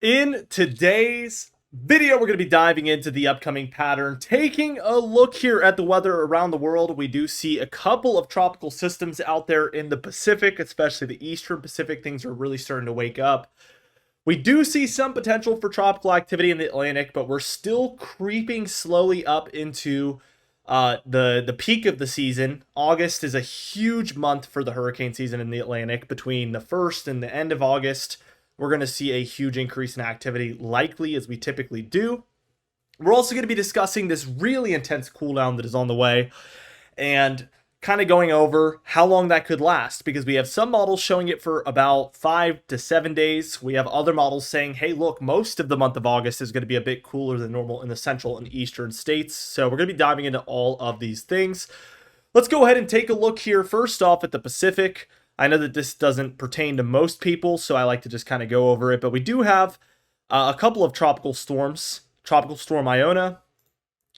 In today's video, we're going to be diving into the upcoming pattern, taking a look here at the weather around the world. We do see a couple of tropical systems out there in the Pacific, especially the Eastern Pacific. Things are really starting to wake up. We do see some potential for tropical activity in the Atlantic, but we're still creeping slowly up into the peak of the season. August is a huge month for the hurricane season in the Atlantic. Between the 1st and the end of August, we're going to see a huge increase in activity, likely as we typically do. We're also going to be discussing this really intense cool down that is on the way and kind of going over how long that could last, because we have some models showing it for about 5 to 7 days. We have other models saying, hey, look, most of the month of August is going to be a bit cooler than normal in the central and eastern states. So we're going to be diving into all of these things. Let's go ahead and take a look here first off at the Pacific. I know that this doesn't pertain to most people, so I like to just kind of go over it, but we do have a couple of tropical storms. Tropical Storm Iona,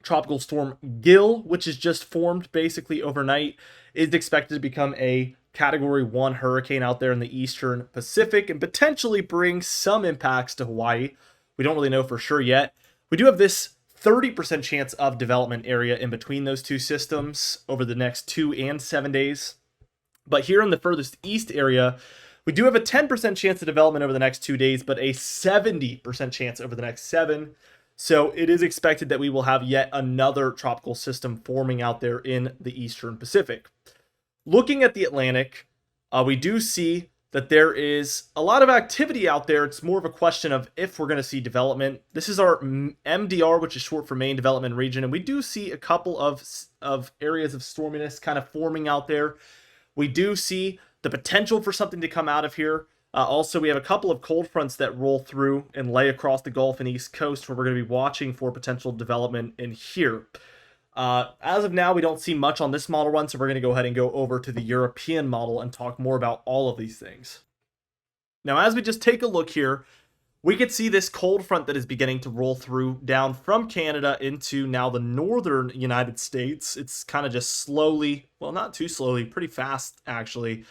Tropical Storm Gil, which is just formed basically overnight, is expected to become a Category 1 hurricane out there in the eastern Pacific and potentially bring some impacts to Hawaii. We don't really know for sure yet. We do have this 30% chance of development area in between those two systems over the next 2 and 7 days. But here in the furthest east area, we do have a 10% chance of development over the next 2 days, but a 70% chance over the next 7. So it is expected that we will have yet another tropical system forming out there in the eastern Pacific. Looking at the Atlantic, we do see that there is a lot of activity out there. It's more of a question of if we're going to see development. This is our MDR, which is short for Main Development Region, and we do see a couple of areas of storminess kind of forming out there. We do see the potential for something to come out of here. Also, we have a couple of cold fronts that roll through and lay across the Gulf and East Coast where we're going to be watching for potential development in here. As of now, we don't see much on this model run, so we're going to go ahead and go over to the European model and talk more about all of these things. Now, as we just take a look here, we could see this cold front that is beginning to roll through down from Canada into now the northern United States. It's kind of just slowly, well, not too slowly, pretty fast actually.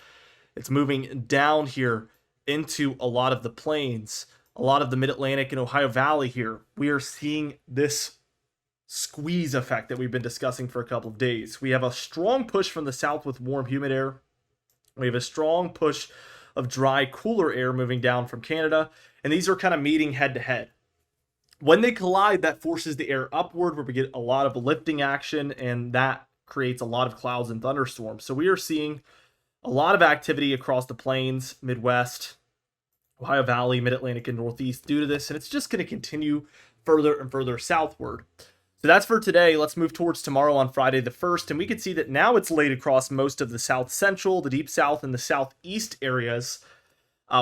It's moving down here into a lot of the plains, a lot of the Mid-Atlantic and Ohio Valley here. We are seeing this squeeze effect that we've been discussing for a couple of days. We have a strong push from the south with warm, humid air. We have a strong push of dry, cooler air moving down from Canada, and these are kind of meeting head to head. When they collide, that forces the air upward where we get a lot of lifting action, and that creates a lot of clouds and thunderstorms. So we are seeing a lot of activity across the plains, Midwest, Ohio Valley, Mid-Atlantic, and Northeast due to this, and it's just going to continue further and further southward. So that's for today. Let's move towards tomorrow on Friday the 1st, and we can see that now it's laid across most of the south central, the deep south, and the southeast areas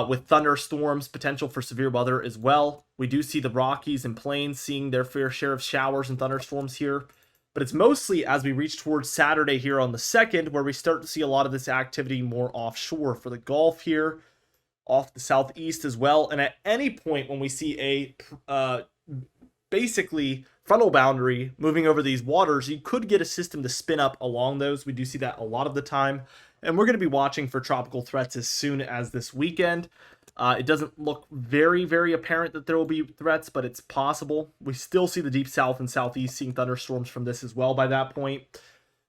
with thunderstorms, potential for severe weather as well. We do see the Rockies and Plains seeing their fair share of showers and thunderstorms here. But it's mostly as we reach towards Saturday here on the 2nd where we start to see a lot of this activity more offshore for the Gulf here, off the southeast as well. And at any point when we see a basically frontal boundary moving over these waters, you could get a system to spin up along those. We do see that a lot of the time. And we're going to be watching for tropical threats as soon as this weekend. It doesn't look very, very apparent that there will be threats, but it's possible. We still see the deep south and southeast seeing thunderstorms from this as well by that point.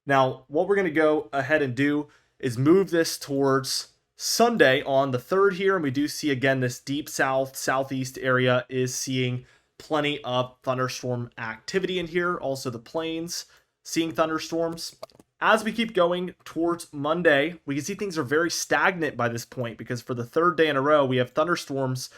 Now, what we're going to go ahead and do is move this towards Sunday on the 3rd here, and we do see again this deep south, southeast area is seeing plenty of thunderstorm activity in here. Also the plains seeing thunderstorms. As we keep going towards Monday, we can see things are very stagnant by this point because for the 3rd day in a row, we have thunderstorms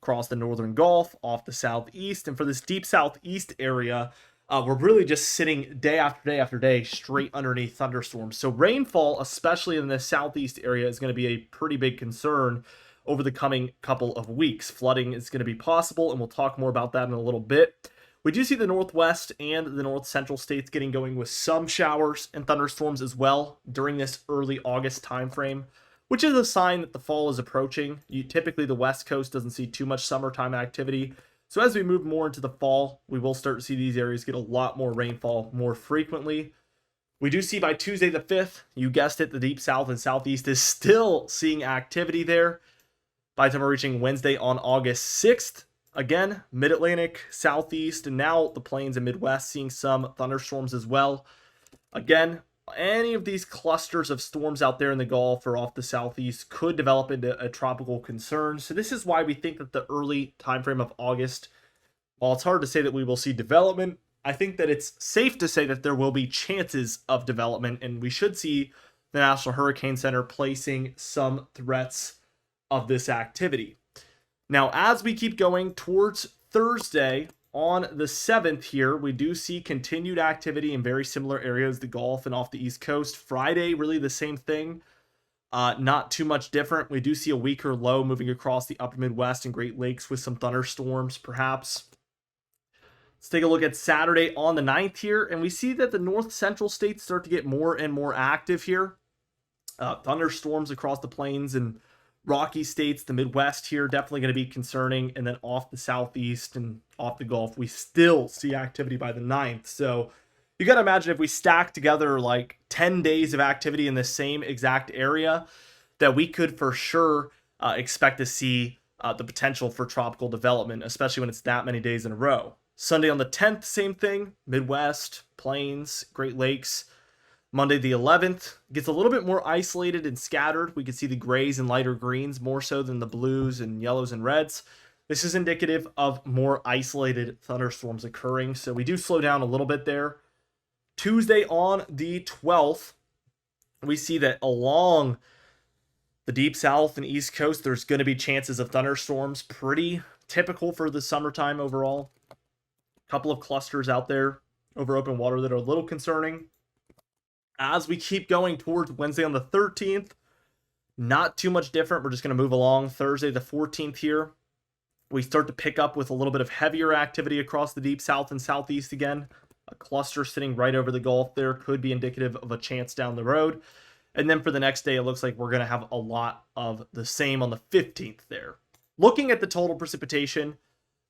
across the northern Gulf, off the southeast, and for this deep southeast area, we're really just sitting day after day after day straight underneath thunderstorms. So rainfall, especially in the southeast area, is going to be a pretty big concern over the coming couple of weeks. Flooding is going to be possible, and we'll talk more about that in a little bit. We do see the northwest and the north central states getting going with some showers and thunderstorms as well during this early August timeframe, which is a sign that the fall is approaching. Typically, the west coast doesn't see too much summertime activity. So as we move more into the fall, we will start to see these areas get a lot more rainfall more frequently. We do see by Tuesday the 5th, you guessed it, the deep south and southeast is still seeing activity there. By the time we're reaching Wednesday on August 6th, Again, mid-Atlantic, southeast, and now the plains and Midwest seeing some thunderstorms as well. Again, any of these clusters of storms out there in the Gulf or off the southeast could develop into a tropical concern. So this is why we think that the early time frame of August, while it's hard to say that we will see development, I think that it's safe to say that there will be chances of development, and we should see the National Hurricane Center placing some threats of this activity. Now, as we keep going towards Thursday on the 7th here, we do see continued activity in very similar areas, the Gulf and off the East Coast. Friday, really the same thing. Not too much different. We do see a weaker low moving across the upper Midwest and Great Lakes with some thunderstorms, perhaps. Let's take a look at Saturday on the 9th here, and we see that the north central states start to get more and more active here. Thunderstorms across the plains and Rocky states, the Midwest here, definitely going to be concerning. And then off the southeast and off the Gulf, we still see activity by the 9th. So you got to imagine if we stack together like 10 days of activity in the same exact area, that we could for sure expect to see the potential for tropical development, especially when it's that many days in a row. Sunday on the 10th, same thing, Midwest, Plains, Great Lakes. Monday the 11th gets a little bit more isolated and scattered. We can see the grays and lighter greens more so than the blues and yellows and reds. This is indicative of more isolated thunderstorms occurring, so we do slow down a little bit there. Tuesday on the 12th, we see that along the deep south and east coast, there's going to be chances of thunderstorms. Pretty typical for the summertime overall. A couple of clusters out there over open water that are a little concerning. As we keep going towards Wednesday on the 13th, not too much different. We're just going to move along. Thursday the 14th here, we start to pick up with a little bit of heavier activity across the deep south and southeast again. A cluster sitting right over the Gulf there could be indicative of a chance down the road. And then for the next day, it looks like we're going to have a lot of the same on the 15th there. Looking at the total precipitation,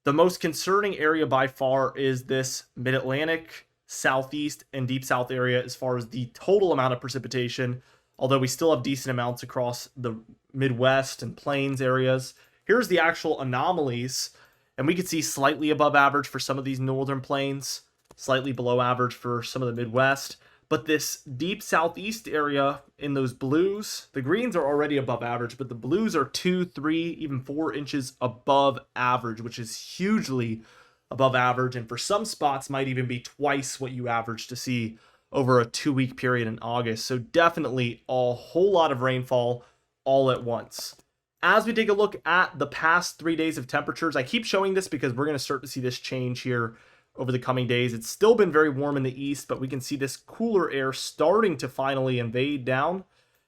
the most concerning area by far is this mid-Atlantic, southeast, and deep south area as far as the total amount of precipitation, although we still have decent amounts across the Midwest and plains areas. Here's the actual anomalies, and we can see slightly above average for some of these northern plains, slightly below average for some of the Midwest. But this deep southeast area in those blues, the greens are already above average, but the blues are 2, 3, even 4 inches above average, which is hugely above average, and for some spots might even be twice what you average to see over a 2-week period in August. So definitely a whole lot of rainfall all at once. As we take a look at the past 3 days of temperatures, I keep showing this because we're going to start to see this change here over the coming days. It's still been very warm in the east, but we can see this cooler air starting to finally invade down,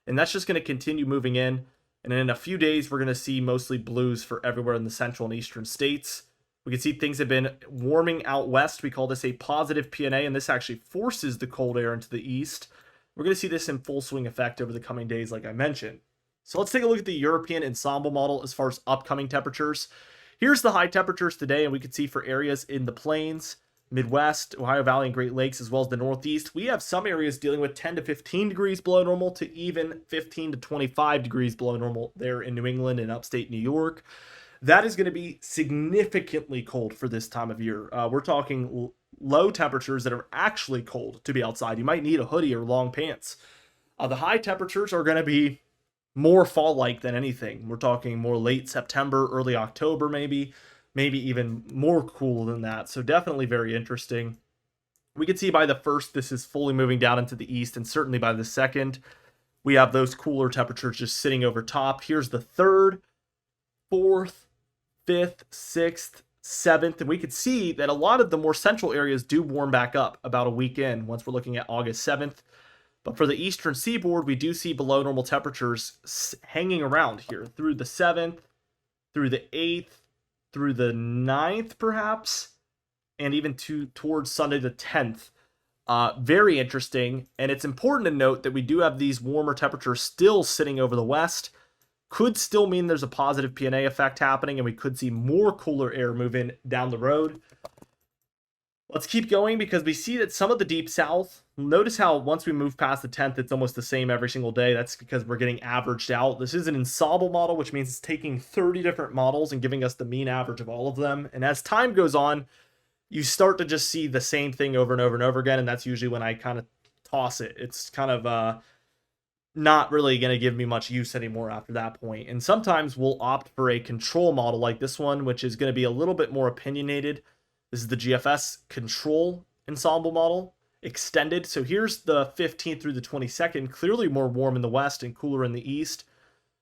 and that's just going to continue moving in. And in a few days, we're going to see mostly blues for everywhere in the central and eastern states. We can see things have been warming out west. We call this a positive PNA, and this actually forces the cold air into the east. We're going to see this in full swing effect over the coming days, like I mentioned. So let's take a look at the European ensemble model as far as upcoming temperatures. Here's the high temperatures today, and we can see for areas in the plains, Midwest, Ohio Valley, and Great Lakes, as well as the Northeast, we have some areas dealing with 10 to 15 degrees below normal to even 15 to 25 degrees below normal there in New England and upstate New York. That is going to be significantly cold for this time of year. We're talking low temperatures that are actually cold to be outside. You might need a hoodie or long pants. The high temperatures are going to be more fall-like than anything. We're talking more late September, early October maybe even more cool than that. So definitely very interesting. We can see by the 1st, this is fully moving down into the east, and certainly by the 2nd, we have those cooler temperatures just sitting over top. Here's the 3rd, 4th, 5th, 6th, 7th, and we could see that a lot of the more central areas do warm back up about a week in once we're looking at August 7th. But for the eastern seaboard, we do see below normal temperatures hanging around here through the 7th, through the 8th, through the 9th perhaps, and even towards Sunday the 10th. Very interesting, and it's important to note that we do have these warmer temperatures still sitting over the west. Could still mean there's a positive PNA effect happening, and we could see more cooler air move in down the road. Let's keep going because we see that some of the deep south, notice how once we move past the 10th, it's almost the same every single day. That's because we're getting averaged out. This is an ensemble model, which means it's taking 30 different models and giving us the mean average of all of them. And as time goes on, you start to just see the same thing over and over and over again. And that's usually when I kind of toss it. It's kind of not really going to give me much use anymore after that point. And sometimes we'll opt for a control model like this one, which is going to be a little bit more opinionated. This is the GFS control ensemble model extended. So here's the 15th through the 22nd, clearly more warm in the west and cooler in the east.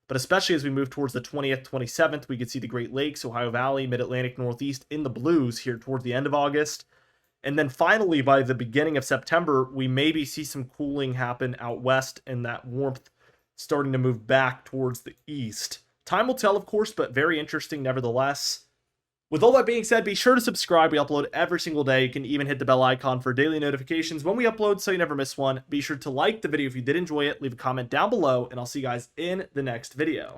But especially as we move towards the 20th, 27th, we could see the Great Lakes, Ohio Valley, Mid-Atlantic, Northeast in the blues here towards the end of August. And then finally, by the beginning of September, we maybe see some cooling happen out west and that warmth starting to move back towards the east. Time will tell, of course, but very interesting nevertheless. With all that being said, be sure to subscribe. We upload every single day. You can even hit the bell icon for daily notifications when we upload so you never miss one. Be sure to like the video if you did enjoy it, leave a comment down below, and I'll see you guys in the next video.